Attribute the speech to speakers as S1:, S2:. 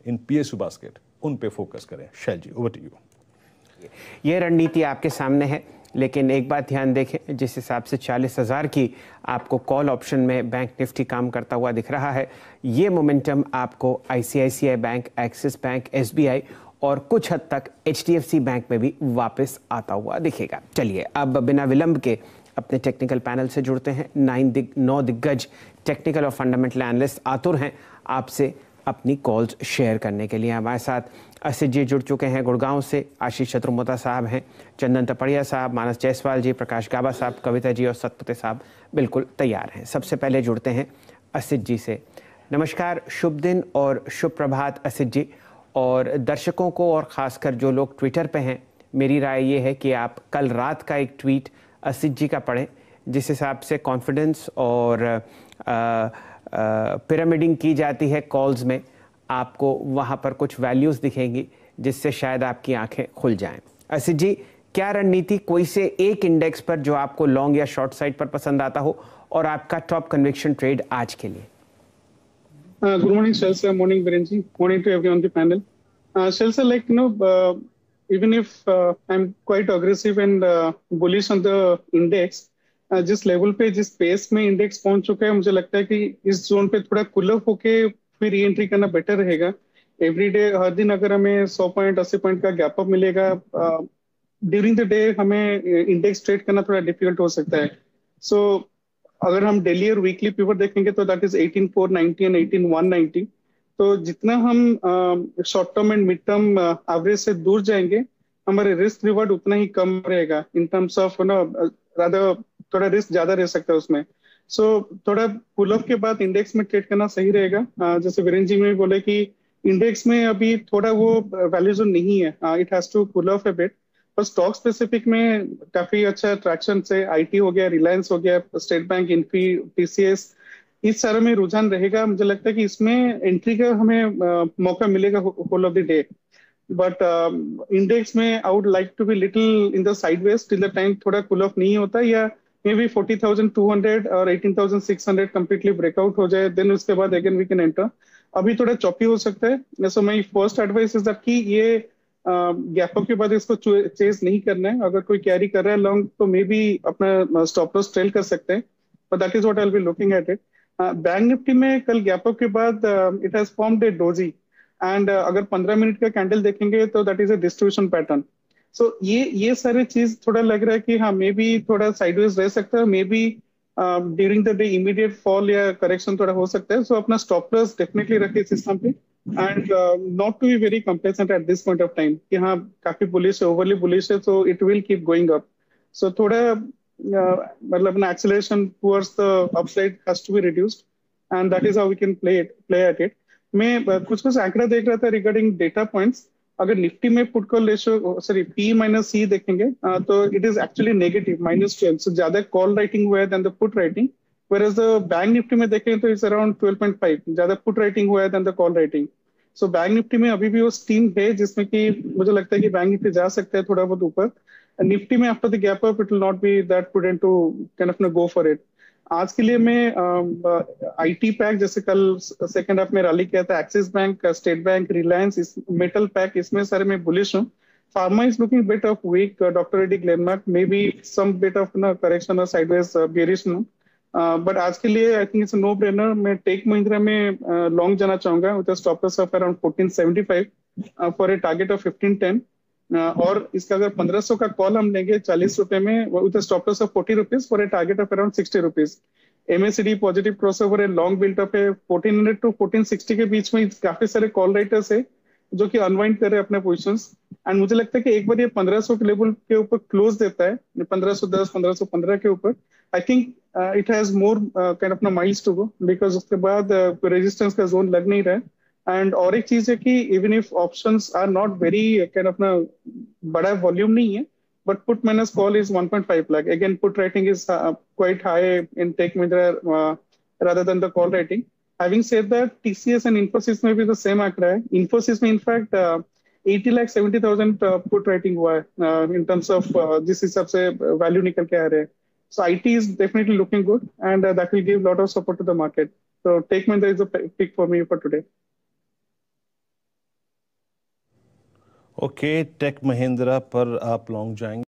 S1: इन PSU basket, उन पे focus करें। शैल जी, ओवर टू यू।
S2: ये रणनीति आपके सामने है, लेकिन एक बात ध्यान देखें, जिस हिसाब से 40,000 की आपको कॉल ऑप्शन में बैंक निफ्टी काम करता हुआ दिख रहा है, ये मोमेंटम आपको ICICI bank, axis bank, SBI और कुछ हद तक HDFC बैंक में भी वापस आता हुआ दिखेगा। चलिए अब बिना विलंब के अपने टेक्निकल पैनल से जुड़ते हैं। 9 दिग्गज टेक्निकल और फंडामेंटल एनालिस्ट आतुर हैं आपसे अपनी कॉल्स शेयर करने के लिए। हमारे साथ असित जी जुड़ चुके हैं गुड़गांव से, आशीष शत्रुमोता साहब हैं, चंदन तपड़िया साहब, मानस जायसवाल जी, प्रकाश गाबा साहब, कविता जी और सतपते साहब बिल्कुल तैयार हैं। सबसे पहले जुड़ते हैं असित जी से। नमस्कार, शुभ दिन और शुभ प्रभात असित जी। और दर्शकों को और ख़ासकर जो लोग ट्विटर पे हैं, मेरी राय ये है कि आप कल रात का एक ट्वीट असित जी का पढ़ें, जिस हिसाब से कॉन्फिडेंस और पिरामिडिंग की जाती है कॉल्स में, आपको वहाँ पर कुछ वैल्यूज़ दिखेंगी जिससे शायद आपकी आंखें खुल जाएं। असित जी, क्या रणनीति, कोई से एक इंडेक्स पर जो आपको लॉन्ग या शॉर्ट साइड पर पसंद आता हो और आपका टॉप कन्विक्शन ट्रेड आज के लिए?
S3: Good morning, Shel sir. Morning, Virenji. Morning to everyone on the panel. Shel sir, even if I'm quite aggressive and bullish on the index, जिस लेवल पे, जिस पेस में इंडेक्स पहुंच चुका है, मुझे लगता है कि इस जोन पे थोड़ा कूल ऑफ होके फिर री एंट्री करना बेटर रहेगा। एवरीडे, हर दिन अगर हमें 100 पॉइंट 80 पॉइंट का गैप अप मिलेगा, ड्यूरिंग द डे हमें इंडेक्स ट्रेड करना थोड़ा डिफिकल्ट हो सकता है। सो अगर हम डेली और वीकली पिवट देखेंगे तो दैट इज 18,490 एंड 18,190। तो जितना हम short term and mid term average से दूर जाएंगे, हमारे रिस्क रिवॉर्ड उतना ही कम रहेगा इन टर्म्स ऑफ रादर, थोड़ा रिस्क ज्यादा रह सकता है उसमें। सो थोड़ा पुल ऑफ के बाद इंडेक्स में ट्रेड करना सही रहेगा। जैसे वीरेंद्र जी ने बोले कि इंडेक्स में अभी थोड़ा वो वैल्यू जोन नहीं है, it has to pull off a bit. और स्टॉक स्पेसिफिक में काफी अच्छा ट्रैक्शन से IT हो गया, रिलायंस हो गया, स्टेट बैंक, इन्फी, TCS, इस सारे में रुझान रहेगा। मुझे लगता है कि इसमें एंट्री का हमें मौका मिलेगा whole of the day. But index में I would like to be little in the sideways till the time थोड़ा कूल ऑफ नहीं होता, या मे बी 40,200 और 18,600 कंप्लीटली ब्रेकआउट हो जाए, देन उसके बाद अगेन वी कैन एंटर। अभी थोड़ा चॉपी हो सकता है। So my first advice is that कि ये गैप अप के बाद इसको चेस नहीं करना है। अगर कोई कैरी कर रहा है लॉन्ग तो मे बी अपना स्टॉप लॉस ट्रेल कर सकते हैं, but that is what I will be looking at it. Bank Nifty में कल गैप अप के बाद it has formed a doji, and अगर 15 मिनट का कैंडल देखेंगे तो that is a distribution pattern. So ये सारे चीज थोड़ा लग रहा है कि हाँ, मे बी थोड़ा साइडवेज रह सकता है, may be during the day immediate fall या करेक्शन थोड़ा हो सकता है। सो अपना स्टॉप लॉस डेफिनेटली रखिए सिस्टम पे, and not to be very complacent at this point of time कि हाँ काफी बुलिश है, ओवरली बुलिश है, so it will keep going up. So थोड़ा मतलब अपना acceleration towards the upside has to be reduced, and that is how we can play at it. मैं कुछ आंकड़ा देख रहा था रिगार्डिंग डेटा पॉइंट्स। अगर निफ्टी में put call ratio, sorry P-C देखेंगे, तो it is actually negative -12, so ज्यादा कॉल राइटिंग हुआ है then the put writing. Whereas the bank Nifty में देखें तो इट्स अराउंड 12.5, ज्यादा पुट राइटिंग हुआ है then the call writing. So bank Nifty में अभी भी वो स्टीम है जिसमें कि मुझे लगता है कि बैंक निफ्टी जा सकता है थोड़ा बहुत ऊपर। निफ्टी में after the gap up it will not be that prudent to kind of go for it. आज के लिए मैं IT पैक, जैसे कल सेकंड हाफ में रैली किया था, Axis Bank, State Bank, Reliance, metal pack, इसमें सारे मैं बुलिश हूँ। Pharma is looking bit of weak, doctor Reddy, Glenmark, may be some bit of correction और साइडवेज बेरिश हूँ। बट आज के लिए I think it's no brainer. मैं टेक महिंद्रा में लॉन्ग जाना चाहूंगा with stop loss of around 1475 for a target of 1510। और इसका अगर 1500 का कॉल हम लेंगे 40 रुपए में with stop loss of 40 rupees for a target of around 60 rupees. MACD positive crossover है, लॉन्ग बिल्ट अप है 1400 टू 1460 के बीच में। काफी सारे कॉल राइटर्स है जो कि अनवाइंड कर रहे हैं अपने पोजिशंस, एंड मुझे लगता है कि एक बार ये 1500 के लेवल के ऊपर क्लोज देता है, 1510 1515 के ऊपर, I think it has more kind of miles to go, because उसके बाद रेजिस्टेंस का जोन लग नहीं रहा है। एंड और एक चीज है कि even if options are not very kind of बड़ा वॉल्यूम नहीं है, but put minus call is 1.5 lakh. Again, put rating is quite high in Tech Mahindra rather than the call rating. Having said that, TCS and Infosys में भी the same आंकड़ा है। Infosys में in fact 80,70,000 put rating हुआ है in terms of जिस हिसाब से value निकल के आ रहे हैं। So IT is definitely looking good, and that will give lot of support to the market. So Tech Mahindra is a pick for me for today.
S1: Okay, Tech Mahindra पर आप long जाएंगे।